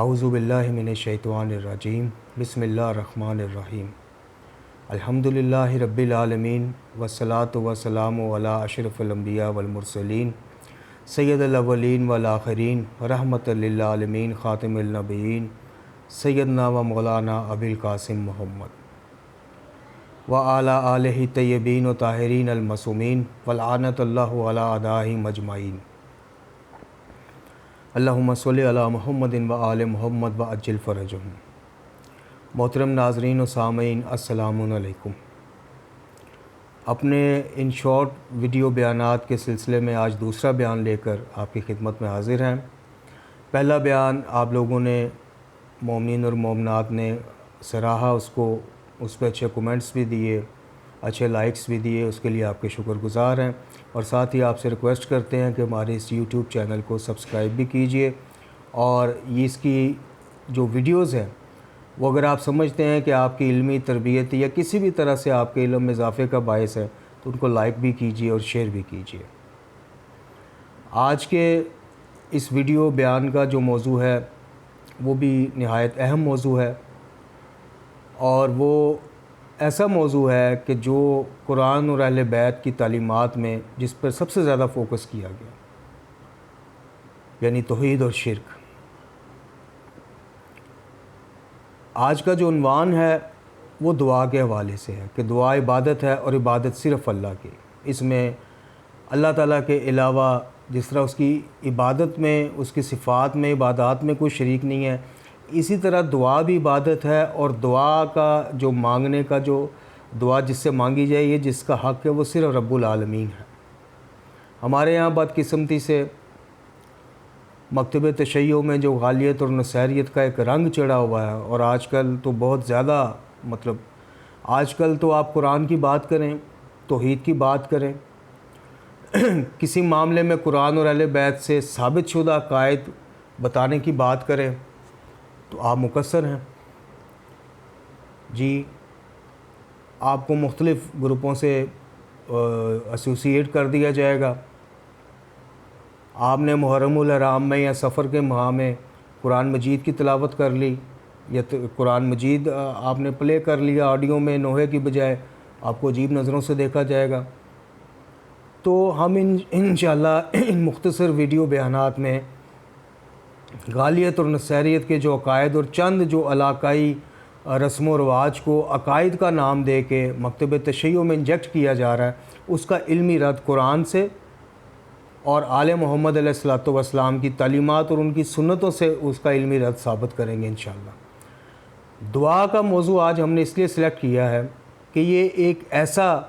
اعوذ باللہ من الشیطان الرجیم بسم اللہ الرحمن الرحیم الحمدللہ رب العالمین والصلاة والسلام علی اشرف الانبیاء والمرسلین سید الاولین والآخرین رحمۃ للعالمین خاتم النبیین سیدنا و مولانا ابی القاسم محمد وعلی آلہ طیبین و طاہرین المعصومین ولعنت اللہ علی اعدائہم اجمعین اللہم صلی علی محمد و آل محمد وعجل فرجہم۔ محترم ناظرین و سامعین السلام علیکم۔ اپنے ان شارٹ ویڈیو بیانات کے سلسلے میں آج دوسرا بیان لے کر آپ کی خدمت میں حاضر ہیں۔ پہلا بیان آپ لوگوں نے مومنین اور مومنات نے سراہا، اس پہ اچھے کومنٹس بھی دیے، اچھے لائکس بھی دیے، اس کے لیے آپ کے شکر گزار ہیں، اور ساتھ ہی آپ سے ریکویسٹ کرتے ہیں کہ ہمارے اس یوٹیوب چینل کو سبسکرائب بھی کیجئے، اور یہ اس کی جو ویڈیوز ہیں وہ اگر آپ سمجھتے ہیں کہ آپ کی علمی تربیت یا کسی بھی طرح سے آپ کے علم میں اضافے کا باعث ہے تو ان کو لائک بھی کیجئے اور شیئر بھی کیجئے۔ آج کے اس ویڈیو بیان کا جو موضوع ہے وہ بھی نہایت اہم موضوع ہے، اور وہ ایسا موضوع ہے کہ جو قرآن اور اہل بیت کی تعلیمات میں جس پر سب سے زیادہ فوکس کیا گیا، یعنی توحید اور شرک۔ آج کا جو عنوان ہے وہ دعا کے حوالے سے ہے کہ دعا عبادت ہے، اور عبادت صرف اللہ کی۔ اس میں اللہ تعالیٰ کے علاوہ جس طرح اس کی عبادت میں، اس کی صفات میں، عبادات میں کوئی شریک نہیں ہے، اسی طرح دعا بھی عبادت ہے، اور دعا کا جو مانگنے کا جو دعا جس سے مانگی جائے، یہ جس کا حق ہے وہ صرف رب العالمین ہے۔ ہمارے یہاں بدقسمتی سے مکتب تشیع میں جو غالیت اور نصیریت کا ایک رنگ چڑھا ہوا ہے، اور آج کل تو بہت زیادہ آج کل تو آپ قرآن کی بات کریں، توحید کی بات کریں، کسی معاملے میں قرآن اور اہل بیت سے ثابت شدہ عقائد بتانے کی بات کریں تو آپ مقصر ہیں جی۔ آپ کو مختلف گروپوں سے ایسوسیٹ کر دیا جائے گا۔ آپ نے محرم الحرام میں یا سفر کے ماہ میں قرآن مجید کی تلاوت کر لی، یا قرآن مجید آپ نے پلے کر لیا آڈیو میں، نوحے کی بجائے، آپ کو عجیب نظروں سے دیکھا جائے گا۔ تو ہم انشاءاللہ ان مختصر ویڈیو بیانات میں غالیت اور نصیریت کے جو عقائد اور چند جو علاقائی رسم و رواج کو عقائد کا نام دے کے مکتب تشیع میں انجیکٹ کیا جا رہا ہے، اس کا علمی رد قرآن سے اور آل محمد علیہ الصلوۃ والسلام کی تعلیمات اور ان کی سنتوں سے اس کا علمی رد ثابت کریں گے انشاءاللہ۔ دعا کا موضوع آج ہم نے اس لیے سلیکٹ کیا ہے کہ یہ ایک ایسا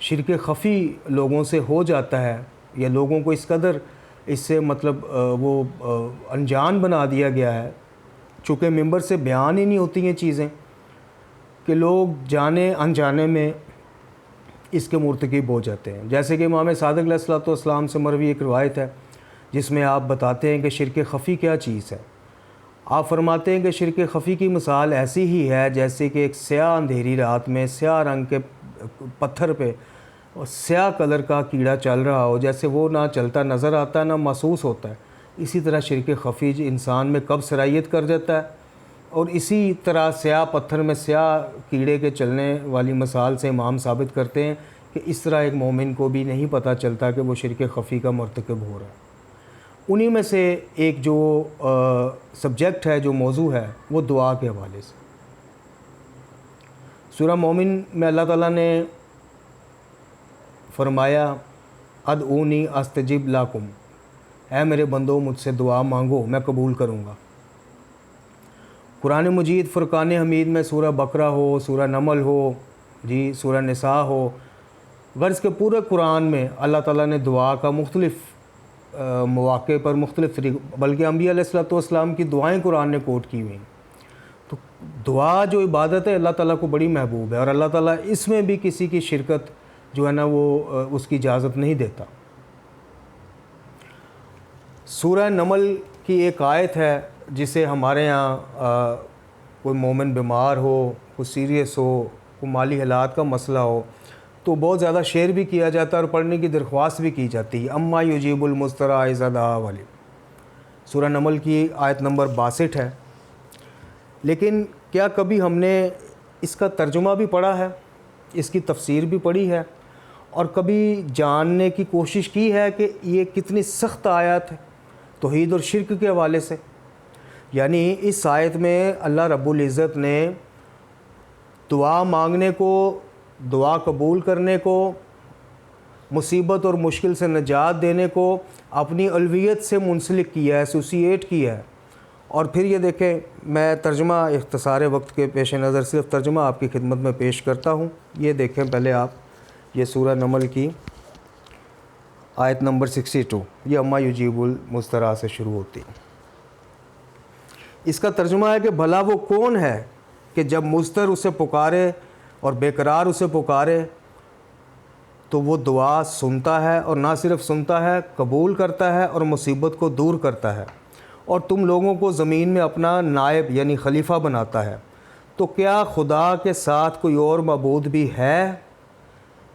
شرک خفی لوگوں سے ہو جاتا ہے، یا لوگوں کو اس قدر اس سے وہ انجان بنا دیا گیا ہے، چونکہ ممبر سے بیان ہی نہیں ہوتی ہیں چیزیں، کہ لوگ جانے انجانے میں اس کے مرتکب ہو جاتے ہیں۔ جیسے کہ امام صادق علیہ الصلوۃ والسلام سے مروی ایک روایت ہے جس میں آپ بتاتے ہیں کہ شرک خفی کیا چیز ہے۔ آپ فرماتے ہیں کہ شرک خفی کی مثال ایسی ہی ہے جیسے کہ ایک سیاہ اندھیری رات میں سیاہ رنگ کے پتھر پہ سیاہ کلر کا کیڑا چل رہا ہو، جیسے وہ نہ چلتا نظر آتا ہے نہ محسوس ہوتا ہے، اسی طرح شرک خفی انسان میں کب سرایت کر جاتا ہے، اور اسی طرح سیاہ پتھر میں سیاہ کیڑے کے چلنے والی مثال سے امام ثابت کرتے ہیں کہ اس طرح ایک مومن کو بھی نہیں پتہ چلتا کہ وہ شرک خفی کا مرتکب ہو رہا ہے۔ انہی میں سے ایک جو سبجیکٹ ہے، جو موضوع ہے، وہ دعا کے حوالے سے۔ سورہ مومن میں اللہ تعالیٰ نے فرمایا ادعونی استجب لکم، اے میرے بندو مجھ سے دعا مانگو میں قبول کروں گا۔ قرآن مجید فرقان حمید میں سورہ بقرہ ہو، سورہ نمل ہو، سورہ نساء ہو، غرض کے پورے قرآن میں اللہ تعالیٰ نے دعا کا مختلف مواقع پر مختلف طریقوں، بلکہ انبیاء علیہ الصلوۃ والسلام کی دعائیں قرآن نے کوٹ کی ہوئی ہیں۔ تو دعا جو عبادت ہے اللہ تعالیٰ کو بڑی محبوب ہے، اور اللہ تعالیٰ اس میں بھی کسی کی شرکت جو ہے نا وہ اس کی اجازت نہیں دیتا۔ سورہ نمل کی ایک آیت ہے جسے ہمارے ہاں کوئی مومن بیمار ہو، کوئی سیریس ہو، کوئی مالی حالات کا مسئلہ ہو تو بہت زیادہ شیئر بھی کیا جاتا ہے اور پڑھنے کی درخواست بھی کی جاتی ہے۔ اما یجیب المضطر اذا دعا والی، سورہ نمل کی آیت نمبر 62 ہے. لیکن کیا کبھی ہم نے اس کا ترجمہ بھی پڑھا ہے, اس کی تفسیر بھی پڑھی ہے, اور کبھی جاننے کی کوشش کی ہے کہ یہ کتنی سخت آیت ہے توحید اور شرک کے حوالے سے؟ یعنی اس آیت میں اللہ رب العزت نے دعا مانگنے کو, دعا قبول کرنے کو, مصیبت اور مشکل سے نجات دینے کو اپنی الوہیت سے منسلک کیا ہے, ایسوسیٹ کیا ہے. اور پھر یہ دیکھیں, میں ترجمہ اختصار وقت کے پیش نظر صرف ترجمہ آپ کی خدمت میں پیش کرتا ہوں. یہ دیکھیں پہلے آپ, یہ سورہ نمل کی آیت نمبر 62, یہ اما یجیب المضطر سے شروع ہوتی ہے. اس کا ترجمہ ہے کہ بھلا وہ کون ہے کہ جب مضطر اسے پکارے اور بے قرار اسے پکارے تو وہ دعا سنتا ہے, اور نہ صرف سنتا ہے قبول کرتا ہے اور مصیبت کو دور کرتا ہے, اور تم لوگوں کو زمین میں اپنا نائب یعنی خلیفہ بناتا ہے. تو کیا خدا کے ساتھ کوئی اور معبود بھی ہے؟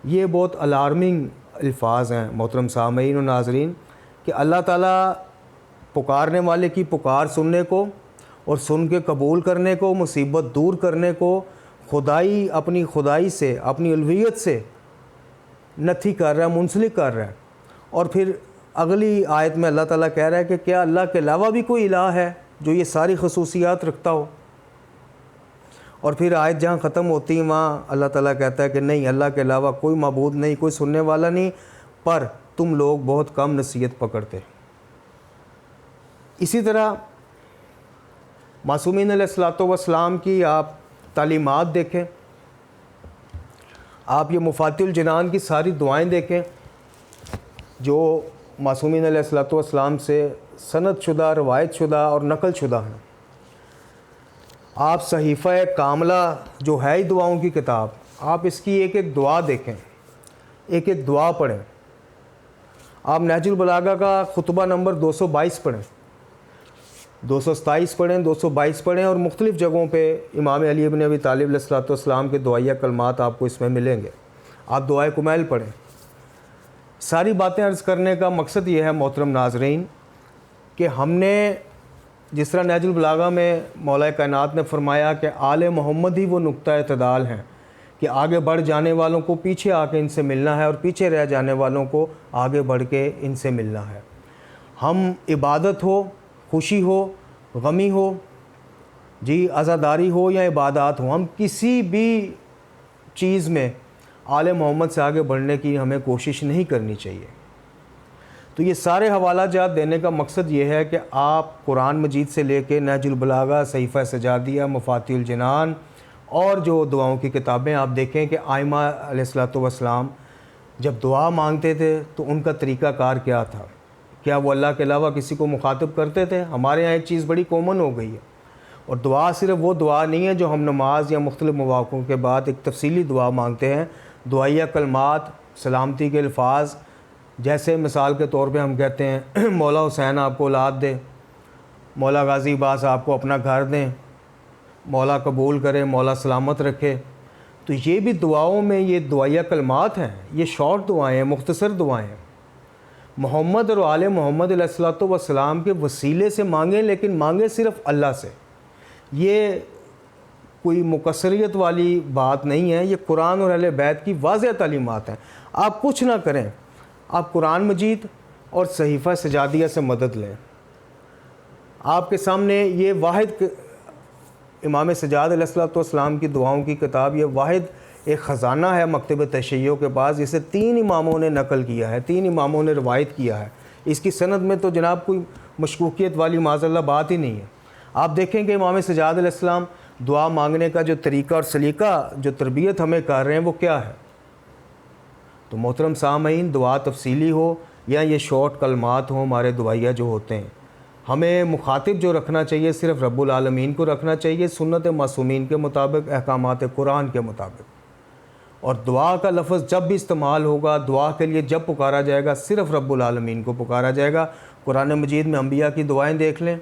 یہ بہت الارمنگ الفاظ ہیں محترم سامعین و ناظرین, کہ اللہ تعالیٰ پکارنے والے کی پکار سننے کو اور سن کے قبول کرنے کو, مصیبت دور کرنے کو خدائی, اپنی خدائی سے, اپنی الوہیت سے نتھی کر رہا ہے, منسلک کر رہا ہے. اور پھر اگلی آیت میں اللہ تعالیٰ کہہ رہا ہے کہ کیا اللہ کے علاوہ بھی کوئی الہ ہے جو یہ ساری خصوصیات رکھتا ہو؟ اور پھر آیت جہاں ختم ہوتی ہے وہاں اللہ تعالیٰ کہتا ہے کہ نہیں, اللہ کے علاوہ کوئی معبود نہیں, کوئی سننے والا نہیں, پر تم لوگ بہت کم نصیحت پکڑتے. اسی طرح معصومین علیہ الصلوۃ والسلام کی آپ تعلیمات دیکھیں, آپ یہ مفاتیح الجنان کی ساری دعائیں دیکھیں جو معصومین علیہ الصلوۃ والسلام سے سند شدہ, روایت شدہ اور نقل شدہ ہیں. آپ صحیفہ کاملہ جو ہے ہی دعاؤں کی کتاب, آپ اس کی ایک ایک دعا دیکھیں, ایک ایک دعا پڑھیں. آپ نہج البلاغہ کا خطبہ نمبر 222 پڑھیں, 227 پڑھیں, 222 پڑھیں, اور مختلف جگہوں پہ امام علی ابن ابی طالب علیہ الصلوۃ والسلام کے دعائیہ کلمات آپ کو اس میں ملیں گے. آپ دعائے کمیل پڑھیں. ساری باتیں عرض کرنے کا مقصد یہ ہے محترم ناظرین کہ ہم نے جس طرح نہج البلاغہ میں مولا کائنات نے فرمایا کہ آل محمد ہی وہ نقطہ اعتدال ہیں کہ آگے بڑھ جانے والوں کو پیچھے آ کے ان سے ملنا ہے اور پیچھے رہ جانے والوں کو آگے بڑھ کے ان سے ملنا ہے. ہم عبادت ہو, خوشی ہو, غمی ہو, جی عزاداری ہو یا عبادات ہو, ہم کسی بھی چیز میں آل محمد سے آگے بڑھنے کی ہمیں کوشش نہیں کرنی چاہیے. تو یہ سارے حوالہ جات دینے کا مقصد یہ ہے کہ آپ قرآن مجید سے لے کے نہج البلاغہ, صحیفہ سجادیہ, مفاتیح الجنان اور جو دعاؤں کی کتابیں آپ دیکھیں کہ آئمہ علیہ الصلوۃ والسلام جب دعا مانگتے تھے تو ان کا طریقہ کار کیا تھا. کیا وہ اللہ کے علاوہ کسی کو مخاطب کرتے تھے؟ ہمارے ہاں ایک چیز بڑی کامن ہو گئی ہے, اور دعا صرف وہ دعا نہیں ہے جو ہم نماز یا مختلف مواقعوں کے بعد ایک تفصیلی دعا مانگتے ہیں. دعائیہ کلمات, سلامتی کے الفاظ, جیسے مثال کے طور پہ ہم کہتے ہیں مولا حسین آپ کو اولاد دے, مولا غازی باز آپ کو اپنا گھر دیں, مولا قبول کرے, مولا سلامت رکھے. تو یہ بھی دعاؤں میں یہ دعائیہ کلمات ہیں, یہ شارٹ دعائیں ہیں, مختصر دعائیں ہیں. محمد اور آل محمد علیہ الصلوۃ والسلام کے وسیلے سے مانگیں, لیکن مانگیں صرف اللہ سے. یہ کوئی مقصریت والی بات نہیں ہے, یہ قرآن اور اہل بیت کی واضح تعلیمات ہیں. آپ کچھ نہ کریں, آپ قرآن مجید اور صحیفہ سجادیہ سے مدد لیں. آپ کے سامنے یہ واحد امام سجاد علیہ الصلوۃ والسلام کی دعاؤں کی کتاب, یہ واحد ایک خزانہ ہے مکتب تشیع کے پاس, جسے 3 اماموں نے نقل کیا ہے, 3 اماموں نے روایت کیا ہے. اس کی سند میں تو جناب کوئی مشکوکیت والی معاذ اللہ بات ہی نہیں ہے. آپ دیکھیں کہ امام سجاد علیہ السلام دعا مانگنے کا جو طریقہ اور سلیقہ, جو تربیت ہمیں کر رہے ہیں, وہ کیا ہے. تو محترم سامعین, دعا تفصیلی ہو یا یہ شارٹ کلمات ہوں, ہمارے دعائیہ جو ہوتے ہیں, ہمیں مخاطب جو رکھنا چاہیے صرف رب العالمین کو رکھنا چاہیے, سنت معصومین کے مطابق, احکامات قرآن کے مطابق. اور دعا کا لفظ جب بھی استعمال ہوگا, دعا کے لیے جب پکارا جائے گا, صرف رب العالمین کو پکارا جائے گا. قرآن مجید میں انبیاء کی دعائیں دیکھ لیں,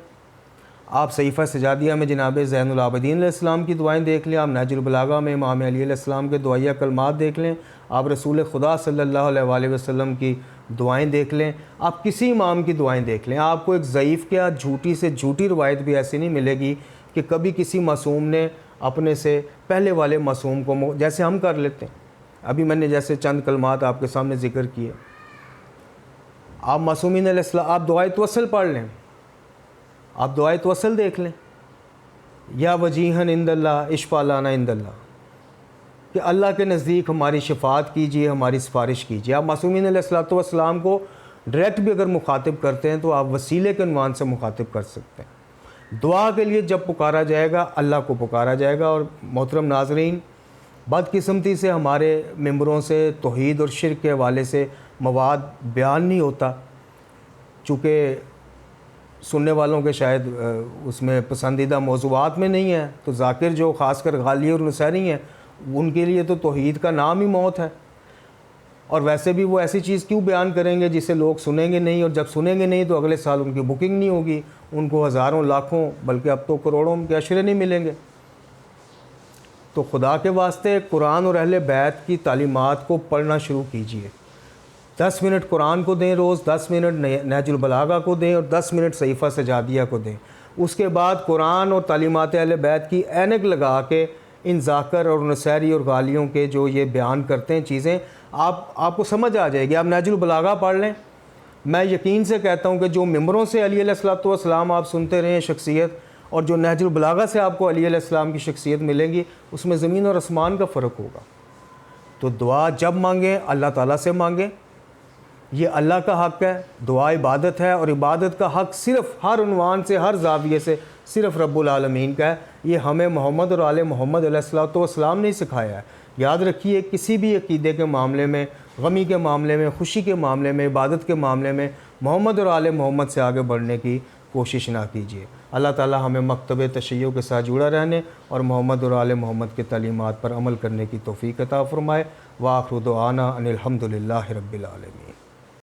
آپ صحیفہ سجادیہ میں جناب زین العابدین علیہ السلام کی دعائیں دیکھ لیں، آپ نہج البلاغہ میں امام علی علیہ السلام کے دعائیہ کلمات دیکھ لیں، آپ رسول خدا صلی اللہ علیہ وآلہ وسلم کی دعائیں دیکھ لیں، آپ کسی امام کی دعائیں دیکھ لیں، آپ کو ایک ضعیف کیا جھوٹی سے جھوٹی روایت بھی ایسی نہیں ملے گی کہ کبھی کسی معصوم نے اپنے سے پہلے والے معصوم کو جیسے ہم کر لیتے ہیں۔ ابھی میں نے جیسے چند کلمات آپ کے سامنے ذکر کیے، آپ معصومین علیہ السلام، آپ دعائے توسل پڑھ لیں، آپ دعائے توسل دیکھ لیں، یا وجیہن عند اللہ اشفع لنا عند اللہ، کہ اللہ کے نزدیک ہماری شفاعت کیجیے، ہماری سفارش کیجیے۔ آپ معصومین علیہ السلام کو ڈائریکٹ بھی اگر مخاطب کرتے ہیں تو آپ وسیلے کے عنوان سے مخاطب کر سکتے ہیں۔ دعا کے لیے جب پکارا جائے گا اللہ کو پکارا جائے گا۔ اور محترم ناظرین، بدقسمتی سے ہمارے ممبروں سے توحید اور شرک کے حوالے سے مواد بیان نہیں ہوتا، چونکہ سننے والوں کے شاید اس میں پسندیدہ موضوعات میں نہیں ہے، تو ذاکر جو خاص کر غالی اور نصیری ہیں ان کے لیے تو توحید کا نام ہی موت ہے، اور ویسے بھی وہ ایسی چیز کیوں بیان کریں گے جسے لوگ سنیں گے نہیں، اور جب سنیں گے نہیں تو اگلے سال ان کی بکنگ نہیں ہوگی، ان کو ہزاروں لاکھوں بلکہ اب تو کروڑوں کے اشرے نہیں ملیں گے۔ تو خدا کے واسطے قرآن اور اہل بیت کی تعلیمات کو پڑھنا شروع کیجئے۔ 10 منٹ قرآن کو دیں روز، 10 منٹ نہج البلاغہ کو دیں، اور 10 منٹ صحیفہ سجادیہ کو دیں۔ اس کے بعد قرآن اور تعلیمات اہل بیت کی اینک لگا کے ان ذاکر اور نصیری اور غالیوں کے جو یہ بیان کرتے ہیں چیزیں، آپ کو سمجھ آ جائے گی۔ آپ نہج البلاغہ پڑھ لیں، میں یقین سے کہتا ہوں کہ جو ممبروں سے علی علیہ السلام آپ سنتے رہے ہیں شخصیت، اور جو نہج البلاغہ سے آپ کو علی علیہ السلام کی شخصیت ملیں گی، اس میں زمین اور آسمان کا فرق ہوگا۔ تو دعا جب مانگیں اللہ تعالیٰ سے مانگیں، یہ اللہ کا حق ہے، دعا عبادت ہے، اور عبادت کا حق صرف ہر عنوان سے ہر زاویے سے صرف رب العالمین کا ہے۔ یہ ہمیں محمد اور آل محمد علیہ السلام نے سکھایا ہے۔ یاد رکھیے، کسی بھی عقیدے کے معاملے میں، غمی کے معاملے میں، خوشی کے معاملے میں، عبادت کے معاملے میں محمد اور آل محمد سے آگے بڑھنے کی کوشش نہ کیجیے۔ اللہ تعالی ہمیں مکتب تشیع کے ساتھ جڑا رہنے اور محمد اور آل محمد کے تعلیمات پر عمل کرنے کی توفیق عطا فرمائے۔ وآخر دعوانا ان الحمد للہ رب العالمین۔